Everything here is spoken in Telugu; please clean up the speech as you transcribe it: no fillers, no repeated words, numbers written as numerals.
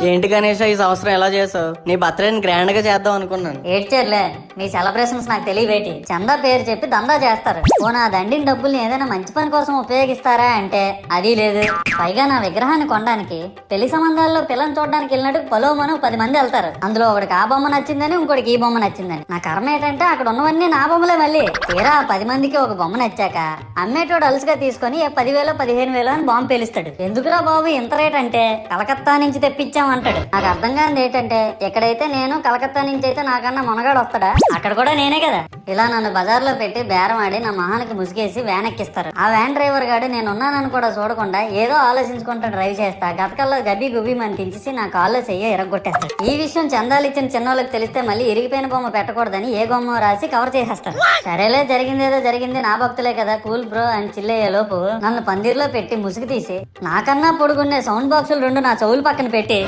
ఏంటి గణేష్ ఈ సంవత్సరం ఎలా చేసావు? నీ బర్త్డేని గ్రాండ్ గా చేద్దాం అనుకున్నాను. ఏడ్చేర్లే, మీ సెలబ్రేషన్స్ నాకు తెలియవేటి. చందా పేరు చెప్పి దందా చేస్తారు. ఓ నా దండిన డబ్బుల్ని ఏదైనా మంచి పని కోసం ఉపయోగిస్తారా అంటే అది లేదు. పైగా నా విగ్రహాన్ని కొనడానికి పెళ్లి సంబంధాల్లో పిల్లని చూడడానికి వెళ్ళినట్టు పొలోమను 10 మంది వెళ్తారు. అందులో ఒకడికి ఆ బొమ్మ నచ్చిందని, ఇంకోటికి ఈ బొమ్మ నచ్చిందని. నా కర్మ ఏంటంటే అక్కడ ఉన్నవన్నీ నా బొమ్మలే. మళ్ళీ తీరా 10 మందికి ఒక బొమ్మ నచ్చాక అమ్మేటోడు అలుసుగా తీసుకొని 10,000 15,000 అని బాంబు పేలుస్తాడు. ఎందుకురా బాబు ఇంత రేట్ అంటే కలకత్తా నుంచి తెప్పించామంటాడు. నాకు అర్థం కానిది ఏంటంటే ఎక్కడైతే నేను కలకత్తా నుంచి అయితే నాకన్నా మొనగాడు వస్తాడా, అక్కడ కూడా నేనే కదా. ఇలా నన్ను బజార్లో పెట్టి బేరం ఆడి నా మొహానికి ముసుగేసి వ్యాన్ ఎక్కిస్తారు. ఆ వ్యాన్ డ్రైవర్ గాడు నేనున్నానని కూడా చూడకుండా ఏదో ఆలోచించుకుంటూ డ్రైవ్ చేస్తా గతకల్లో గబ్బి గుబ్బి మని తించేసి నా కాల్లో చెయ్యి ఎరగొట్టేస్తాడు. ఈ విషయం చందాలు ఇచ్చిన చిన్నోళ్ళకి తెలిస్తే మళ్ళీ ఇరిగిపోయిన బొమ్మ పెట్టకూడదని ఏ బొమ్మ రాసి కవర్ చేసేస్తాడు. సరేలే, జరిగిందేదో జరిగింది, నా భక్తులే కదా, కూల్ బ్రో అని చిల్లయ్యే లోపు నన్ను పందిర్లో పెట్టి ముసుగు తీసి నాకన్నా పొడుగుండే సౌండ్ బాక్సులు 2 నా చెవులు పక్కన పెట్టి